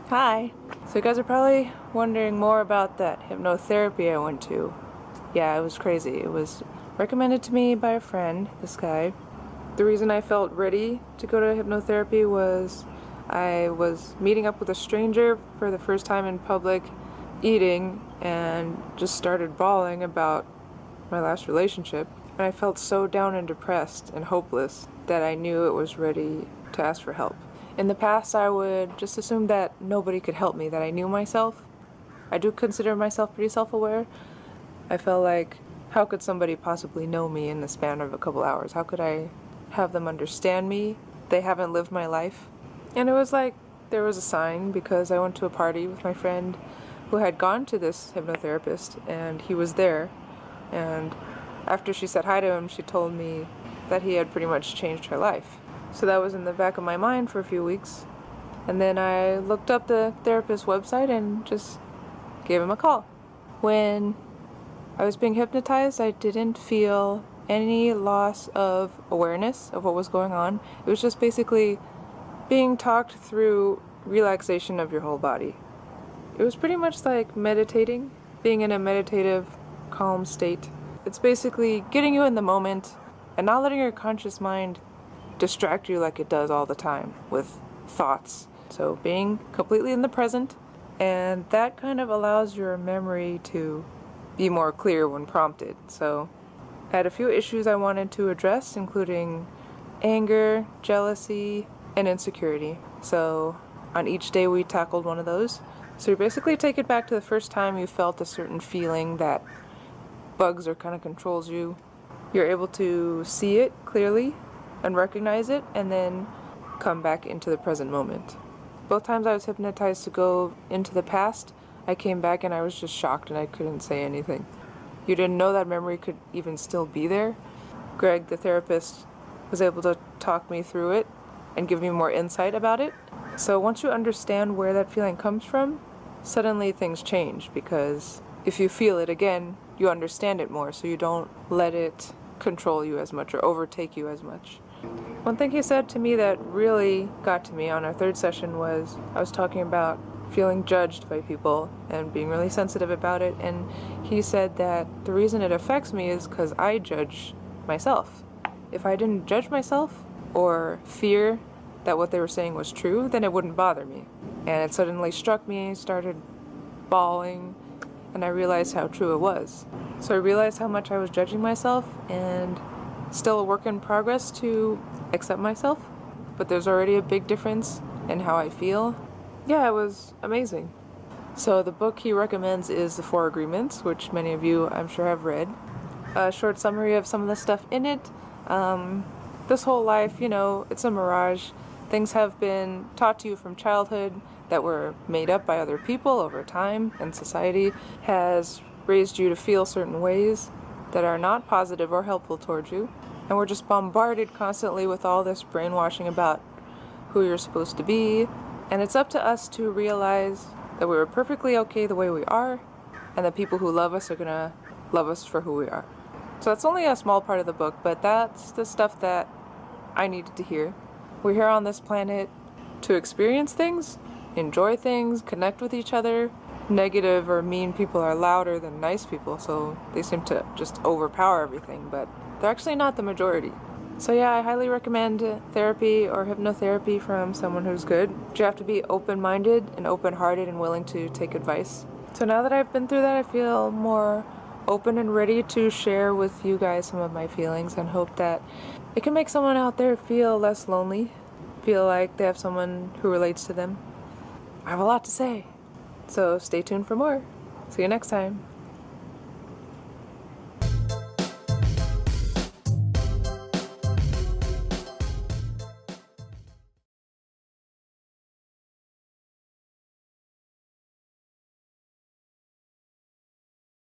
Hi! So you guys are probably wondering more about that hypnotherapy I went to. Yeah, it was crazy. It was recommended to me by a friend, this guy. The reason I felt ready to go to hypnotherapy was I was meeting up with a stranger for the first time in public, eating, and just started bawling about my last relationship. And I felt so down and depressed and hopeless that I knew it was ready to ask for help. In the past, I would just assume that nobody could help me, that I knew myself. I do consider myself pretty self-aware. I felt like, how could somebody possibly know me in the span of a couple hours? How could I have them understand me? They haven't lived my life. And it was like there was a sign, because I went to a party with my friend who had gone to this hypnotherapist, and he was there. And after she said hi to him, she told me that he had pretty much changed her life. So that was in the back of my mind for a few weeks. And then I looked up the therapist's website and just gave him a call. When I was being hypnotized, I didn't feel any loss of awareness of what was going on. It was just basically being talked through relaxation of your whole body. It was pretty much like meditating, being in a meditative, calm state. It's basically getting you in the moment and not letting your conscious mind distract you like it does all the time with thoughts. So being completely in the present, and that kind of allows your memory to be more clear when prompted. So I had a few issues I wanted to address, including anger, jealousy, and insecurity. So on each day we tackled one of those. So you basically take it back to the first time you felt a certain feeling that bugs or kind of controls you. You're able to see it clearly and recognize it, and then come back into the present moment. Both times I was hypnotized to go into the past, I came back and I was just shocked and I couldn't say anything. You didn't know that memory could even still be there. Greg, the therapist, was able to talk me through it and give me more insight about it. So once you understand where that feeling comes from, suddenly things change, because if you feel it again, you understand it more, so you don't let it control you as much or overtake you as much. One thing he said to me that really got to me on our third session was, I was talking about feeling judged by people and being really sensitive about it, and he said that the reason it affects me is because I judge myself. If I didn't judge myself or fear that what they were saying was true, then it wouldn't bother me. And it suddenly struck me, started bawling, and I realized how true it was. So I realized how much I was judging myself, and still a work in progress to accept myself, but there's already a big difference in how I feel. Yeah, it was amazing. So the book he recommends is The Four Agreements, which many of you I'm sure have read. A short summary of some of the stuff in it. This whole life, it's a mirage. Things have been taught to you from childhood that were made up by other people over time, and society has raised you to feel certain ways that are not positive or helpful towards you. And we're just bombarded constantly with all this brainwashing about who you're supposed to be. And it's up to us to realize that we're perfectly okay the way we are, and that people who love us are gonna love us for who we are. So that's only a small part of the book, but that's the stuff that I needed to hear. We're here on this planet to experience things, enjoy things, connect with each other. Negative or mean people are louder than nice people, so they seem to just overpower everything, but they're actually not the majority. So yeah, I highly recommend therapy or hypnotherapy from someone who's good. But you have to be open-minded and open-hearted and willing to take advice. So now that I've been through that, I feel more open and ready to share with you guys some of my feelings, and hope that it can make someone out there feel less lonely, feel like they have someone who relates to them. I have a lot to say. So stay tuned for more. See you next time.